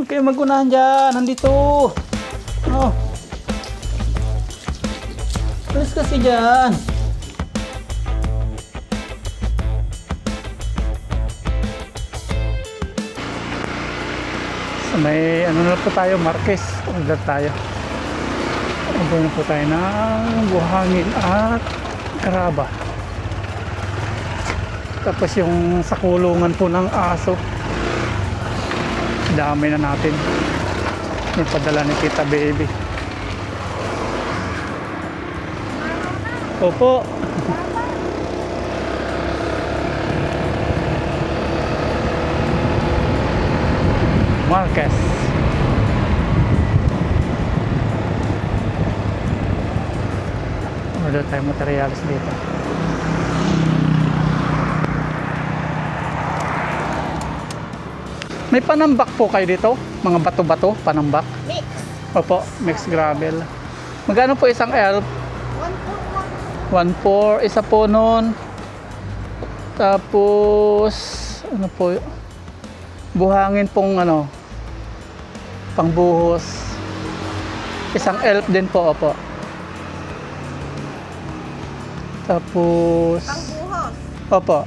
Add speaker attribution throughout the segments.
Speaker 1: Huwag kayo magunahan dyan. Nandito. Oh. Alis kasi dyan. So may ano na po tayo, Marquez. Order tayo. Order na po tayo ng buhangin at karaba. Tapos yung sa kulungan po ng aso. Dami na natin. Yung padala ni Tita Baby. Opo. Marquez. Order tayo materials dito. May panambak po kayo dito? Mga bato-bato, panambak?
Speaker 2: Mix.
Speaker 1: Opo, mixed gravel. Magkano po isang elf?
Speaker 2: 1
Speaker 1: 1.4, isa po nun. Tapos, ano po, buhangin pong ano, pangbuhos. Isang elf din po, opo. Tapos,
Speaker 2: Pangbuhos.
Speaker 1: opo,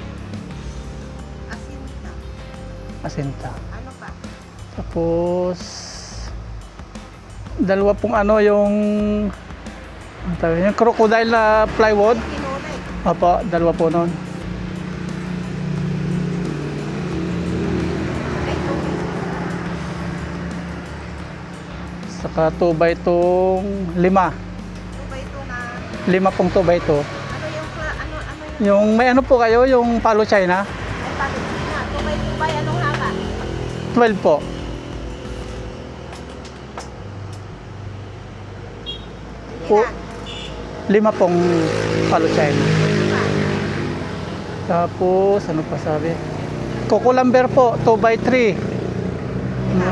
Speaker 2: Asinta.
Speaker 1: asinta.
Speaker 2: Ano pa?
Speaker 1: Tapos, dalawa pong ano, yung, ano tawag yun, yung crocodile na plywood.
Speaker 2: Kinulay.
Speaker 1: Opo, dalawa po nun.
Speaker 2: Ay, tubig.
Speaker 1: Saka 2x2, 5.
Speaker 2: 2x2 na.
Speaker 1: 5 pong 2x2.
Speaker 2: Ano yung, ano yung,
Speaker 1: Yung may ano po kayo, yung palo China?
Speaker 2: ay, bakit na? 2x2 ba? Anong haba?
Speaker 1: 12 po. Po,
Speaker 2: Ilan?
Speaker 1: 5 pong palo China.
Speaker 2: Iba.
Speaker 1: Tapos, ano pa sabi? Coco lumber po, 2x3. Na,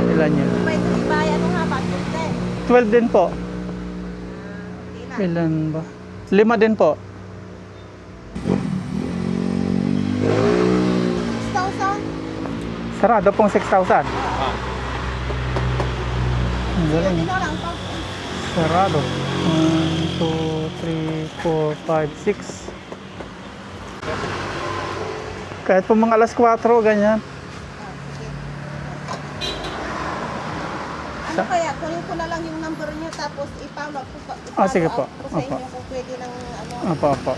Speaker 1: ilan yun?
Speaker 2: 2x2 ba? Anong haba?
Speaker 1: 12 din po.
Speaker 2: Ilan?
Speaker 1: Ilan ba? 5 din po.
Speaker 2: 6,000?
Speaker 1: Sarado pong 6,000. Ang galing.
Speaker 2: Dito lang to.
Speaker 1: Sarado. 1, 2, 3, 4, 5, 6. Kahit po mga alas 4, ganyan.
Speaker 2: Sige. Ano kaya? Kunin ko na lang yung number niyo tapos ipawag ko pa.
Speaker 1: Sige po.
Speaker 2: Ko sa
Speaker 1: Opo.
Speaker 2: inyo kung pwede lang ano.
Speaker 1: Opo, opo.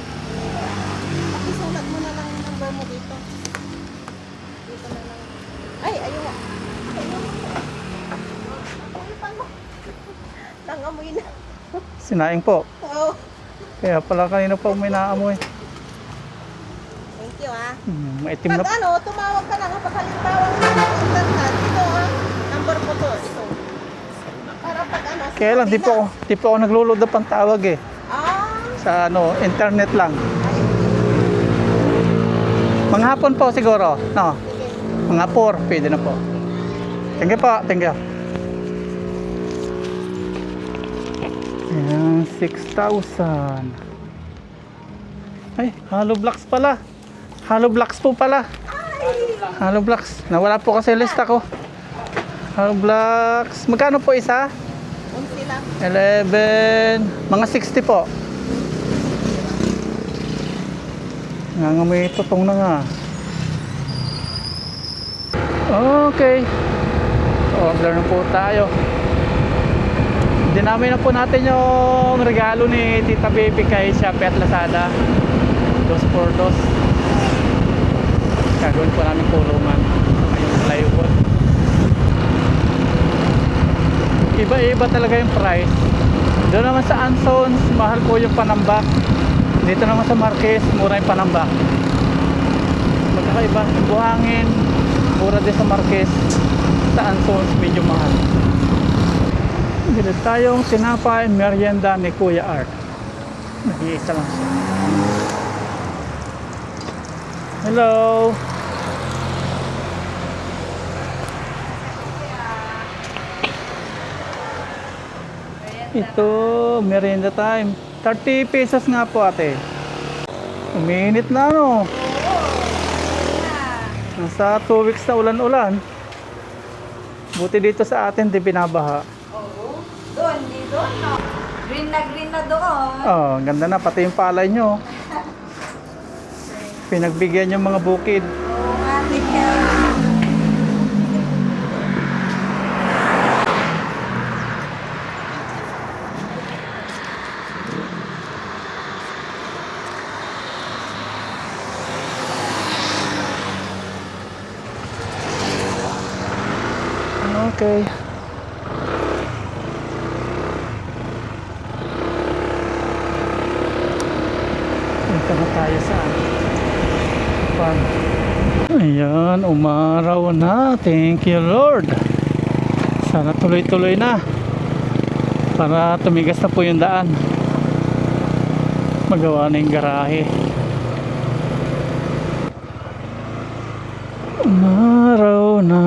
Speaker 2: Pakisulat mo na lang yung number mo dito. Dito na lang. Ay, ayun. Ayun. Ayun mo. Nangamoy na.
Speaker 1: Sinaing po.
Speaker 2: Oo.
Speaker 1: Kaya pala kanina pa may naamoy.
Speaker 2: Thank you ah.
Speaker 1: Maitim na.
Speaker 2: Pag ano, tumawag ka na kapag halimbawa internet. Ito ah. Number ko to. Ito. Para pag ano.
Speaker 1: Kaya lang, di po ako naglulod na pantawag eh.
Speaker 2: Ah.
Speaker 1: Sa ano, internet lang.
Speaker 2: Ay,
Speaker 1: Mga hapon po siguro. No,
Speaker 2: sige.
Speaker 1: mga 4, pwede na po. Thank you po, thank you. Ayan, 6,000. Ay, hollow blocks pala. Hollow blocks po pala. Hollow blocks. Nawala po kasi lista ko. Hollow blocks. Magkano po isa?
Speaker 2: Unti lang.
Speaker 1: 11. Mga 60 po. Nangamoy tutong na nga. Okay. Order na po tayo. Dinamay na po natin yung regalo ni Tita Baby kay Shopee at Lazada. 2x2. Gagawin po namin kulungan. Yung plywood. Iba-iba talaga yung price. Doon naman sa Ansons, mahal po yung panambak. Dito naman sa Marquez, mura yung panambak. Magkakaiba. Yung buhangin, mura din sa Marquez. Sa Ansons, medyo mahal. Dito tayong sinapay merienda ni Kuya Art. Nag-iisa lang siya. Hello. Ito, merienda time. 30 pesos nga po ate. Uminit na no. Nasa 2 weeks na ulan-ulan. Buti dito sa atin, di binabaha.
Speaker 2: Oo. Doon, di doon, no? Green na doon.
Speaker 1: Oh, ang ganda na. Pati yung palay nyo. Pinagbigyan yung mga bukid.
Speaker 2: Oo nga, tingnan.
Speaker 1: Okay. Punta na tayo sa farm. Ayan, umaraw na. Thank you, Lord. Sana tuloy-tuloy na. Para tumigas na po yung daan. Magawa na yung garahe. Umaraw na.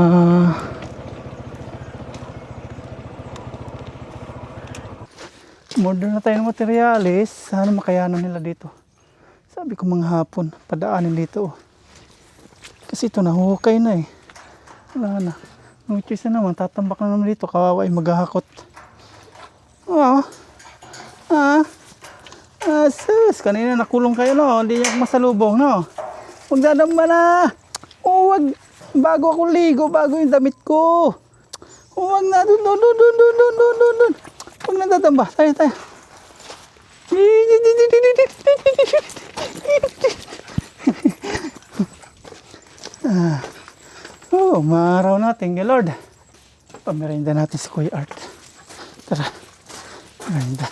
Speaker 1: Order na tayo ng materialis. Sana makayanan nila dito. Sabi ko mga hapon, padaanin dito. Kasi ito nahuhukay na eh. Wala na. No choice na naman, tatambak na naman dito. Kawawa ay maghahakot. Oh. Sus, kanina nakulong kayo no. Hindi niya masalubong no. Magdadamba na. Oh, wag. Bago ako ligo, bago yung damit ko. Huwag na. Doon. Huwag na tatamba. Tayo. Oh, maraw na. Thank you, Lord. Pamerinda natin si Kuya Art. Tara. Pamerinda.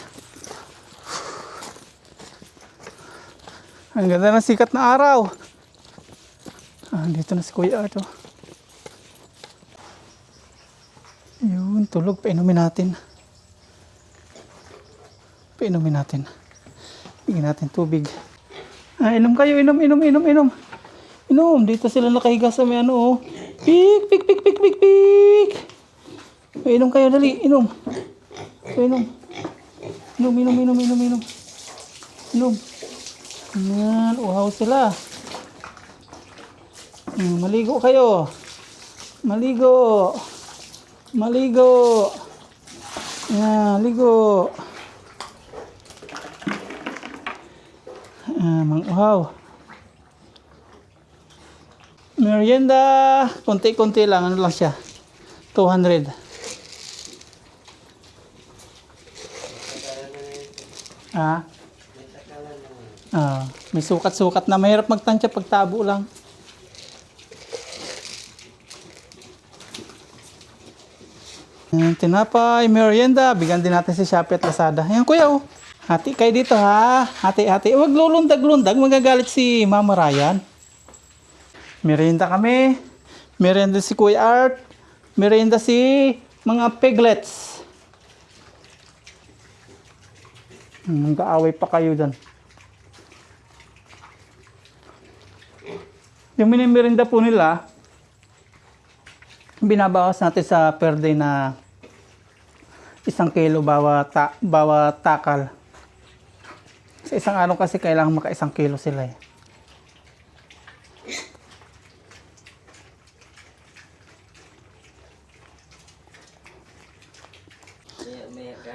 Speaker 1: Ang ganda ng sikat na araw. Dito na si Kuya Art. Oh. Yun, tulog. Painumin natin. Bigyan natin tubig. Inom kayo. Inom. Inom. Dito sila nakahiga sa may ano, oh. Pik. Inom kayo, dali. Inom. Inom. Ayan, uhaw sila. Maligo kayo. Maligo. Ayan, ligo. Mang-uhaw. Merienda, konti-konti lang. Ano lang siya? 200. May sukat-sukat na. Mahirap magtansya pag tabo lang. Tinapay, merienda. Bigyan din natin si Shopee at Lazada. Ayan kuya oh. Hati kayo dito ha. Hati. Huwag lulundag-lundag. Magagalit si Mama Ryan. Merienda kami. Merienda si Kuya Art. Merienda si mga piglets. Nag-aaway pa kayo dyan. Yung minimerinda po nila, binabawas natin sa per day na 1 kilo bawat takal. Sa isang araw kasi kailangan maka 1 kilo sila eh.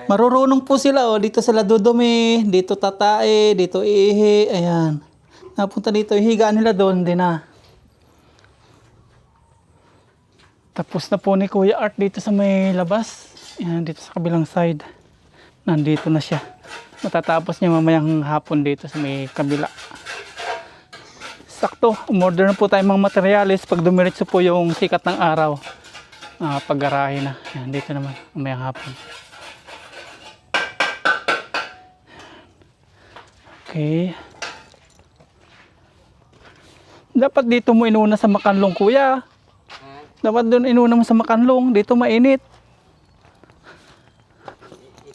Speaker 1: Marurunong po sila oh. Dito sila dudumi, dito tatae, dito ihi, ayan. Napunta dito, higaan nila doon din na. Tapos na po ni Kuya Art dito sa may labas. Ayan, dito sa kabilang side. Nandito na siya. Matatapos niya mamayang hapon dito sa may kabila. Sakto, umorder na po tayo mga materialis pag dumiretso po yung sikat ng araw. Paggarahe na. Ayan, dito naman, mamayang hapon. Okay. Dapat dito mo inuna sa Makanlong kuya. Dapat doon inuna mo sa Makanlong. Dito mainit.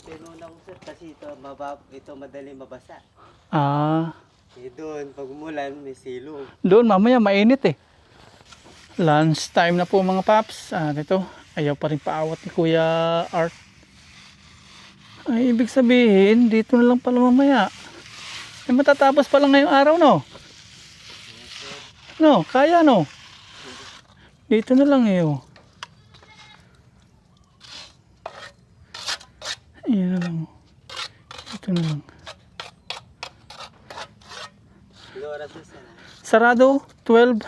Speaker 3: Inuna ko sir kasi ito madali mabasa. Doon pag umulan may silong.
Speaker 1: Doon mamaya mainit eh. Lunch time na po mga paps. Dito. Ayaw pa rin paawat ni Kuya Art. Ay ibig sabihin dito na lang pala mamaya. Matatapos pa lang ngayong araw no? No, kaya no? Dito na lang eh oh. lang. Ito na lang.
Speaker 3: Ilang oras na sir?
Speaker 1: Sarado, 12.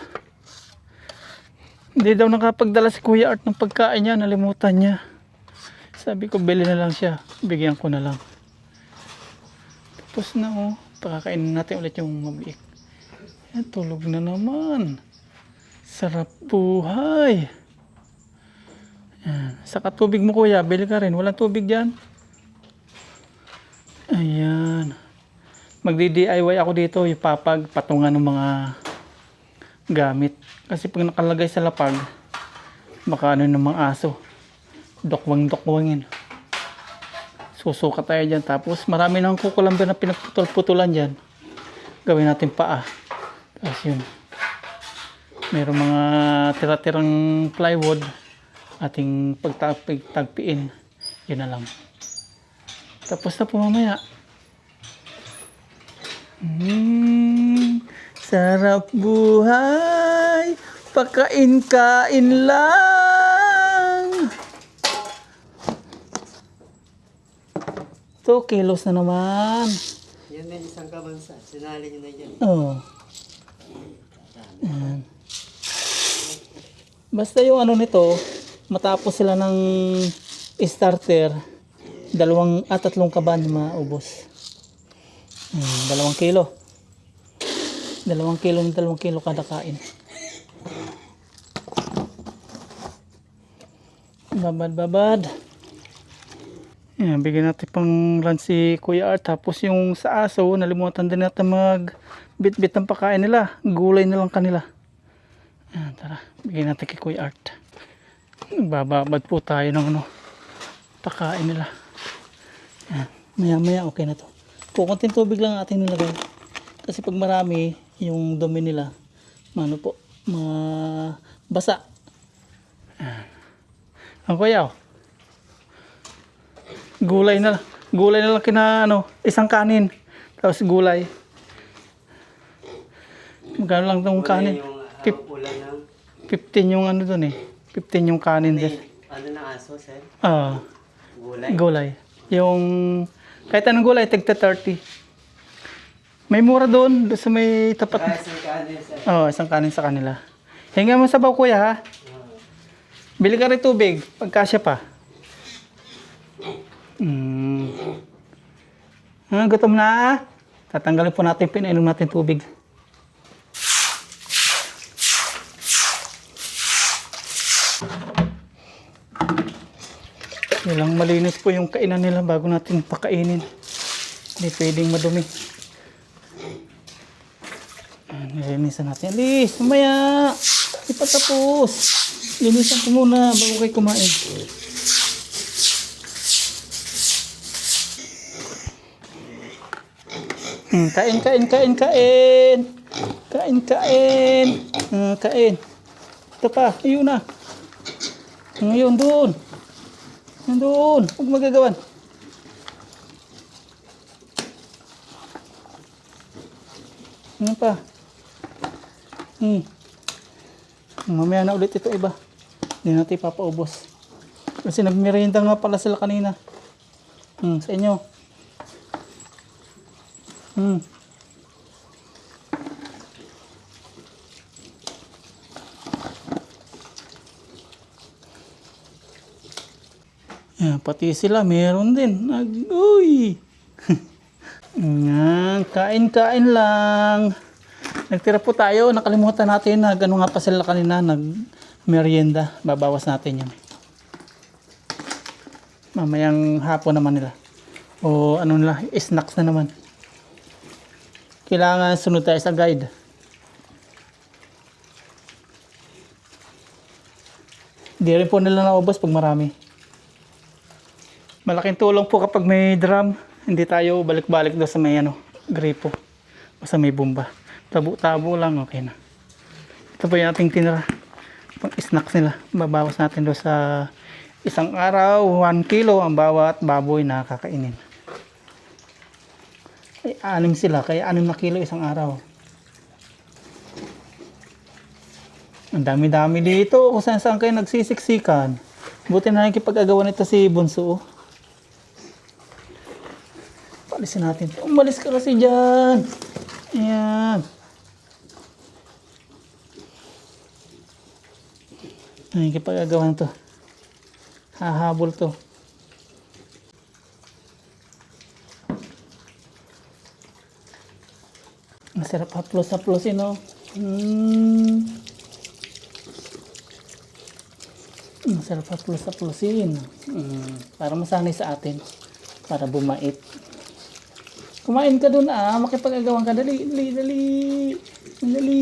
Speaker 1: Hindi daw nakapagdala si Kuya Art ng pagkain niya, nalimutan niya. Sabi ko, bili na lang siya. Bigyan ko na lang. Tapos na oh. Pakakainin natin ulit yung mabiik. Yan, tulog na naman. Sarap buhay. Yan. Saka tubig mo kuya, bili ka rin. Walang tubig dyan. Ayan. Magdi-DIY ako dito. Ipapag, patungan ng mga gamit. Kasi pag nakalagay sa lapag, baka ano ng mga aso. Dokwang-dokwangin. Susuka tayo dyan. Tapos marami nang kukulamber na pinagputol-putulan dyan. Gawin natin paa. Tapos yun. Mayroong mga tira-tirang plywood. Ating pagtagpiin. Yun na lang. Tapos na po mamaya. Sarap buhay. Pakain-kain lang. 2 kilos na naman.
Speaker 3: Yan na isang kabansa. Sinali nyo na yan.
Speaker 1: Oh. Ayan. Basta yung ano nito, matapos sila ng starter, 2 at 3 kaban maubos. 2 kilo. 2 kilo ng 2 kilo kada kain. Babad. Yan, bigyan natin pang lunch si Kuya Art. Tapos yung sa aso, nalimutan din natin mag-bit-bit ng pagkain nila. Gulay na lang kanila. Yan, tara, bigyan natin kay Kuya Art. Bababad po tayo ng pagkain nila. Yan, maya okay na to. Kukunting tubig lang ating nilagay. Kasi pag marami, yung dumi nila, basa. Ang kuya, gulay na lang isang kanin. Tapos gulay. Magkano lang itong kanin?
Speaker 3: Yung ulan ng
Speaker 1: 15 yung doon 15 yung kanin din.
Speaker 3: ano ng aso sir? Gulay?
Speaker 1: Gulay. Yung, kahit anong gulay, tigta 30. May mura doon sa may tapat.
Speaker 3: Isang kanin sir.
Speaker 1: Isang kanin sa kanila. Hinga mo sabaw kuya ha. Bili ka rin tubig, pagkasya pa. Gutom na. Tatanggalin po natin, pinainom natin tubig. Kailang malinis po yung kainan nila bago natin pakainin. Hindi pwedeng madumi. Nilinisan natin. Alis, mamaya. Ipatapos. Linisan ko muna bago kayo kumain. Kain. Kain. Ito pa, ayun na. Ngayon doon. Nandun. Huwag magagawan. Ano pa? Mamaya na ulit ito iba. Hindi natin ipapaubos. Kasi nagmerienda nga pala sila kanina. Sa inyo. Yan, pati sila meron din. Uy! Kain lang. Nagtira po tayo. Nakalimutan natin na gano'n nga pa sila kanina. Nag-merienda. Babawas natin yun. Mamayang hapon naman nila. O ano nila, snacks na naman. Kailangan sunod tayo sa guide. Di rin po nila naubos pag marami. Malaking tulong po kapag may drum. Hindi tayo balik-balik doon sa may gripo. Basta may bomba. Tabo-tabo lang, okay na. Ito po yung ating tinira. Pang snacks nila. Babawas natin doon sa isang araw, 1 kilo ang bawat baboy na kakainin. Ay, 6 sila. Kaya 6 na kilo isang araw. Ang dami-dami dito. Kung saan kayo nagsisiksikan. Buti na nakikipag-agawan ito si Bunso. Paalisin natin. Umalis ka kasi dyan. Ayan. Ay, kapag-agawan to. Hahabol to. Masarap haplos-haplosin, no? Masarap haplos-haplosin. Para masanay sa atin. Para bumait. Kumain ka dun, makipag-agawan ka. Dali, dali, dali. Dali.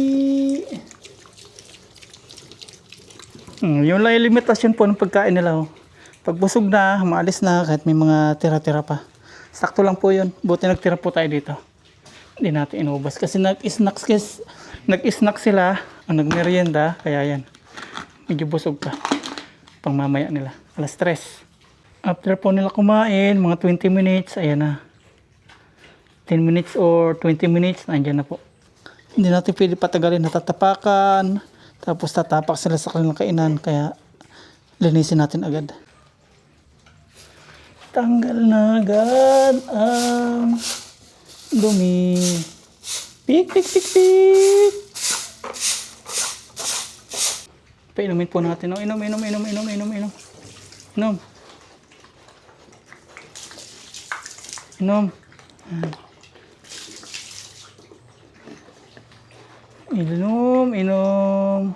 Speaker 1: Yung lang yung limitasyon po ng pagkain nila. Oh. Pag busog na, maalis na, kahit may mga tira-tira pa. Sakto lang po yun. Buti nagtira po tayo dito. Hindi natin inubos. Kasi nag-snack sila, nagmerienda, kaya yan. Medyo busog pa. Pang mamaya nila. Alas 3. After po nila kumain, mga 20 minutes, ayan na. 10 minutes or 20 minutes, nandiyan na po. Hindi natin pwede patagalin, natatapakan. Tapos tatapak sila sa kanilang kainan, kaya linisin natin agad. Tanggal na agad ang dumi. Pik, pik, pik, pik. Painumin po natin. No? Inom. Inom.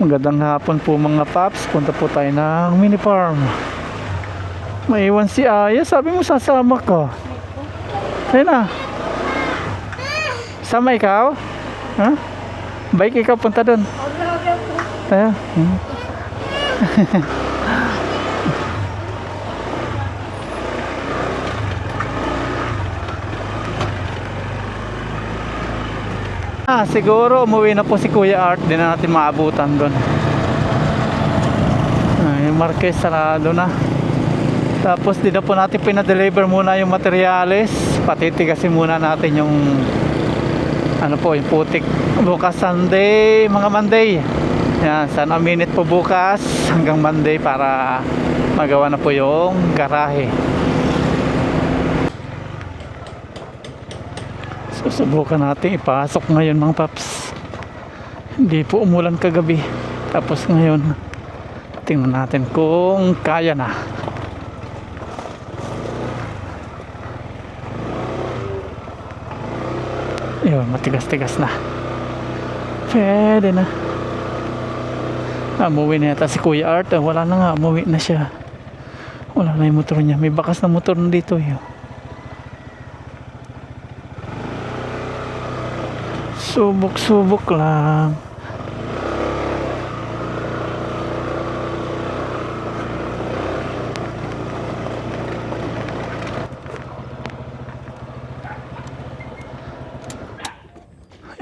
Speaker 1: Magandang hapon po mga paps. Punta po tayo ng mini farm. Maiwan si Aya. Sabi mo sasama ka. Ayun na. Sama ikaw? Ha? Baik ikaw punta doon. Tayo. Siguro umuwi na po si Kuya Art. Di na natin maabutan doon. Yung Marquez sarado na. Tapos di na po natin pinadeliver muna yung materyales. Patitigasin muna natin yung yung putik. Bukas Sunday, mga Monday. Yan, sana minute po bukas hanggang Monday para magawa na po yung garahe. Susubukan natin ipasok ngayon mga paps. Hindi po umulan kagabi. Tapos ngayon tingnan natin kung kaya na. Yun, matigas-tigas na. Pwede na. Umuwi na yata si Kuya Art. Wala na nga, umuwi na siya. Wala na yung motor niya. May bakas na motor na dito. Subok-subok lang.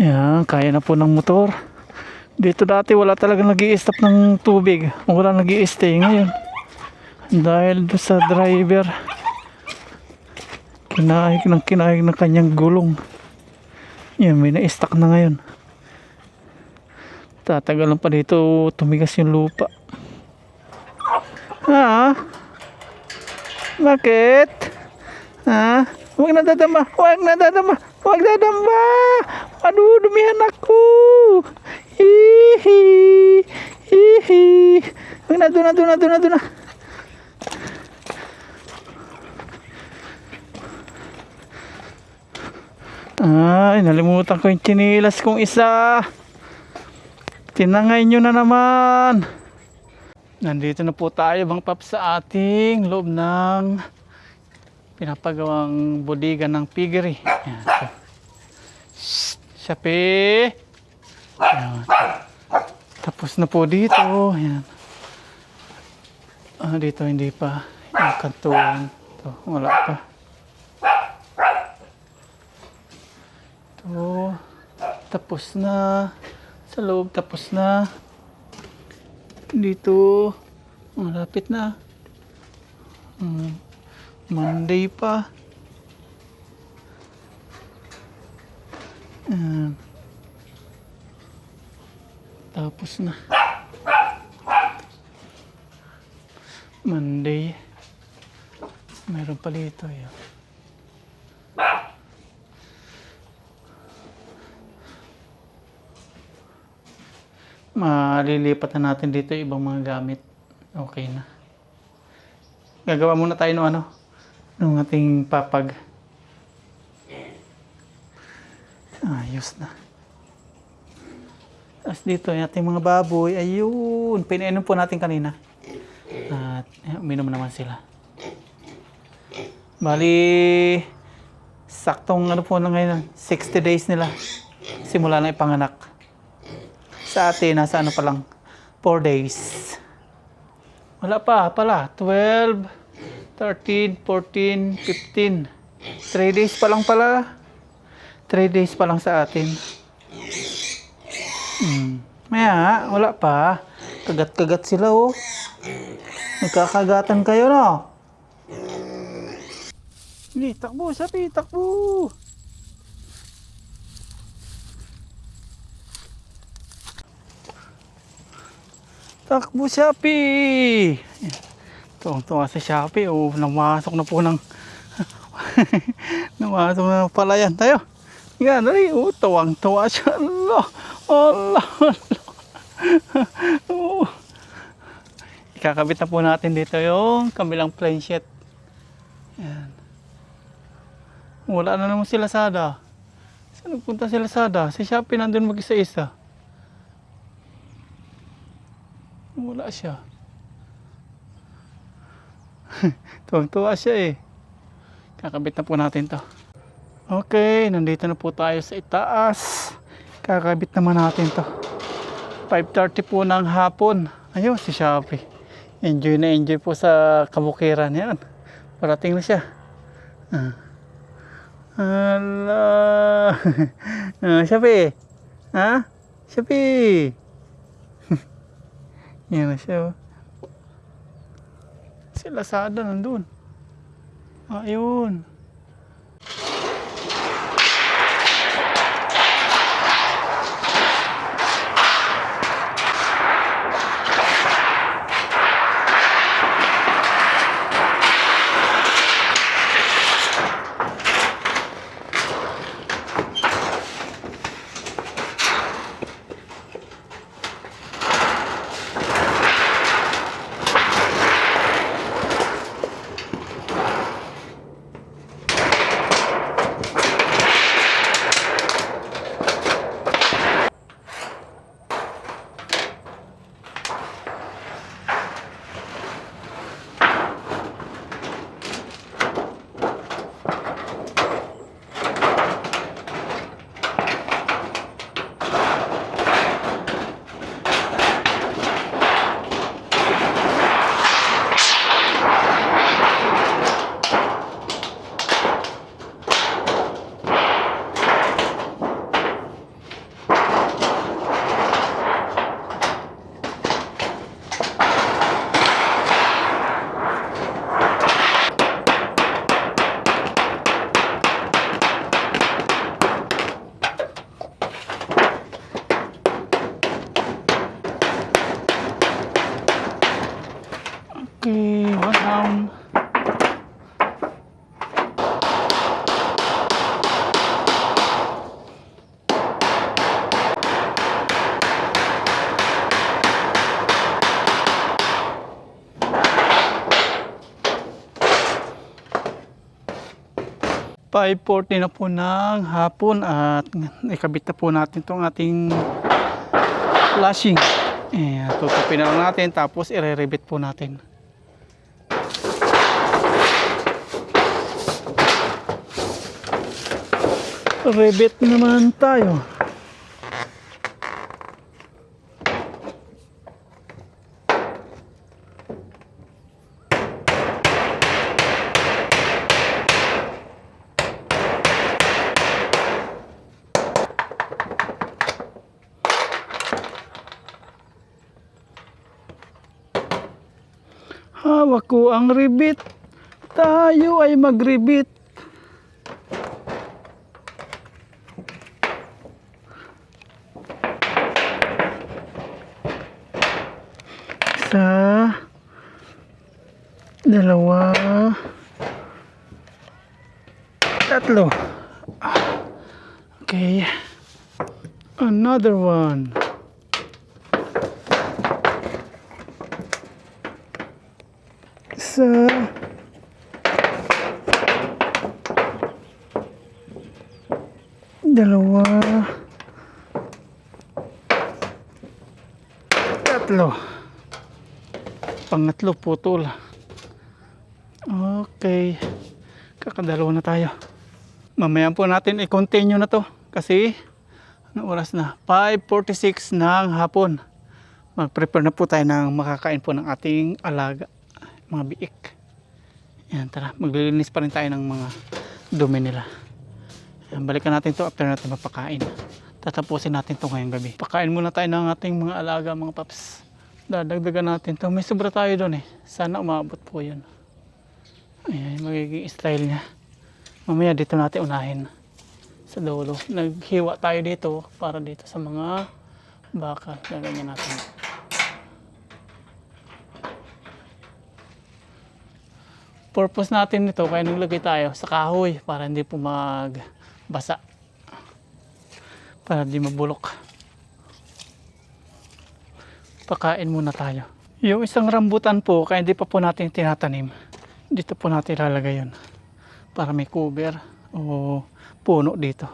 Speaker 1: Ayan, kaya na po ng motor. Dito dati wala talagang nag-i-stop ng tubig. Wala nag-i-stay ngayon. Dahil sa driver. Kinahig ng kanyang gulong. Yan, may na-stock na ngayon. Tatagalan pa dito tumigas yung lupa. Bakit? Huwag na dadama. Aduh, dumihan aku. Hihi. Doon na. Ay, nalimutan ko yung chinilas kong isa. Tinangay nyo na naman. Nandito na po tayo mga paps sa ating loob ng pinapagawang bodega ng piggery. Ayan. Sapi. Ayan. Tapos na po dito. Ayan. Dito hindi pa. Yung kantuan. Ito, wala pa. Ito. Tapos na. Sa loob tapos na. Dito. Malapit na. Monday pa. Tapos na. Monday. Meron pa dito eh. Malilipat na natin dito yung ibang mga gamit. Okay na. Gagawa muna tayo ng ano, ng ating papag. Ayos na. Tapos dito yung ating mga baboy, ayun, pinainom po natin kanina. At uminom naman sila. Bali, saktong ano po na ngayon, 60 days nila. Simula na ipanganak. Sa atin, nasa ano pa lang, 4 days. Wala pa pala, 12, 13, 14, 15. 3 days pa lang pala. 3 days pa lang sa atin. Maya, wala pa. Kagat-kagat sila oh. Nagkakagatan kayo no? Hindi, takbo, sabi, takbo. Takbo, Shopee! Tuwang-tuwa sa Shopee. Oh, namasok na po ng... namasok na ng palayan tayo. Yan, dali. Oh, tuwang-tuwa siya. Allah! Allah! Allah! Oh. Ikakabit na po natin dito yung kabilang planshet. Yan. Wala na naman si Lazada. Saan nagpunta si Lazada? Si Shopee nandun mag-isa-isa. Wala siya. Tuwang-tuwa siya eh. Kakabit na po natin to. Okay, nandito na po tayo sa itaas. Kakabit naman natin to. 5:30 po ng hapon. Ayun, si Shopee. Enjoy na enjoy po sa kabukiran. Yan. Parating na siya. Hala. Shopee. Ha? Shopee. Yan na siya. Oh. Si Lazada nandun. Ayun. Okay, one down. .40 na po ng hapon at ikabit na po natin itong ating flashing. Tutupin na lang natin tapos i-rebit po natin. Rebit naman tayo. Hawak ko ang rebit. Tayo ay mag-rebit. Isa, dalawa, Tatlo. Okay. Another one. Isa. Dalawa. Tatlo. Pangatlo putol. Okay. Kakadalawa na tayo. Mamaya po natin i-continue na to. Kasi, anong oras na? 5:46 ng hapon. Mag-prepare na po tayo ng makakain po ng ating alaga. Mga biik. Yan, tara. Maglilinis pa rin tayo ng mga dumi nila. Yan, balikan natin to after natin mapakain. Tatapusin natin to ngayong gabi. Pakain muna tayo ng ating mga alaga, mga paps. Dadagdagan natin to. May sobra tayo doon eh. Sana umabot po yun. Ayan, magiging style niya. Mamaya dito natin unahin sa dulo. Naghiwa tayo dito para dito sa mga bakal. Gaganyan natin. Purpose natin nito kaya naglagay tayo sa kahoy para hindi po magbasa. Para hindi mabulok. Pakain muna tayo. Yung isang rambutan po kaya hindi pa po natin tinatanim. Dito po natin ilalagay yun. Para may cover o puno dito.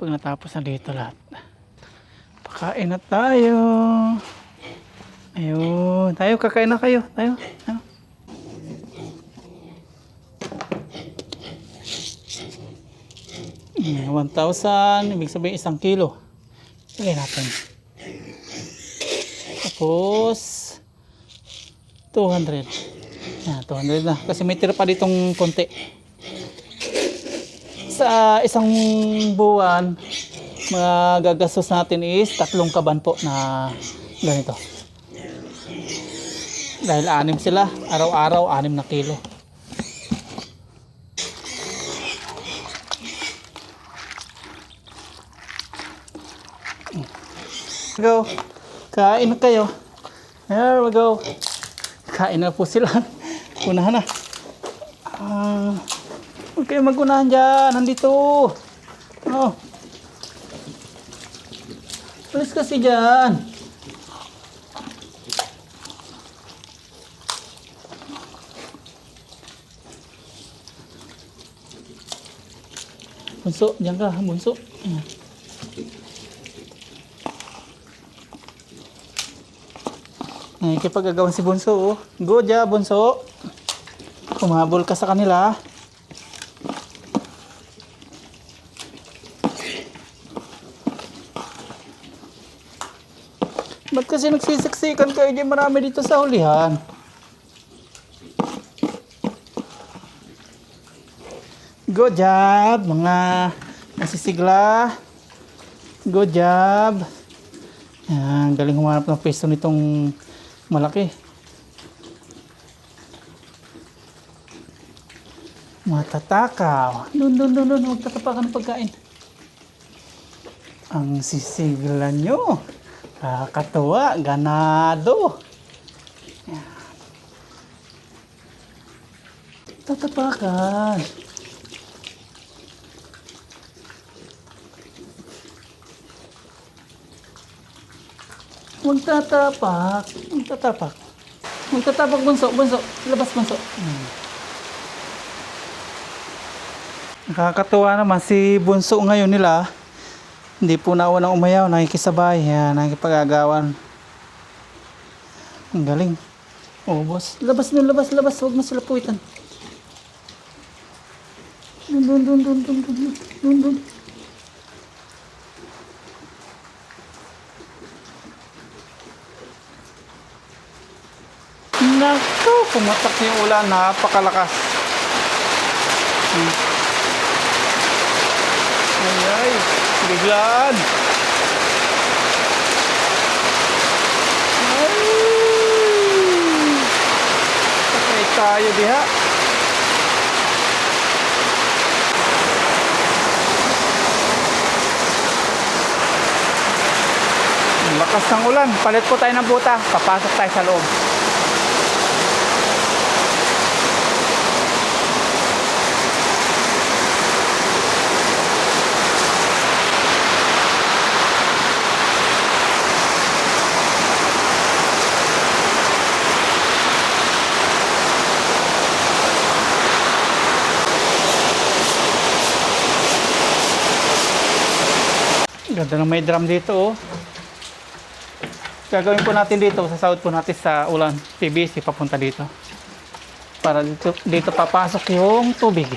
Speaker 1: Pag natapos na dito lahat. Pakain na tayo. Ayun. Tayo, kakain na kayo. Tayo. Tayo. Ayan, 1,000. Ibig sabihin 1 kilo. Lagay natin. Tapos 200. Yan, 200 na. Kasi may tira pa ditong konti. Sa isang buwan, magagastos natin is 3 kaban po na ganito. Dahil 6 sila, araw-araw 6 na kilo. Go. Kain na kayo. There we go. Kain na po sila. Unahan na. Huwag kayo mag-unahan dyan. Nandito. Oh. Alis kasi dyan. Bunso, dyan ka. Bunso. Nakikipag-agawan si Bunso. Oh. Go dyan, Bunso. Kumabol ka sa kanila. Ba't kasi nagsisiksikan kayo dyan? Marami dito sa hulihan. Good job, mga nasisigla. Good job. Yan, galing humanap ng pwesto nitong malaki. Matatakaw. Doon. Magtatapakan ng pagkain. Ang sisigla nyo. Kakatuwa. Ganado. Yan. Tatapakan. Magtatapak. Magtatapak, Bunso. Labas, Bunso. Nakakatuwa naman si Bunso ngayon nila. Hindi po nawa ng umayaw. Nakikisabay. Yan, nakikipag-agawan. Ang galing. Oh, boss. Labas. Huwag mo sila puwitan. Doon. Naku, pumatak yung ulan, napakalakas. Ay, biglaan. Ay, sakay tayo diha. Ang lakas ng ulan, palit po tayo ng buta, papasok tayo sa loob. Ganda ng may drum dito oh. Gagawin po natin dito, sasawad po natin sa ulan PVC papunta dito. Para dito papasok yung tubig.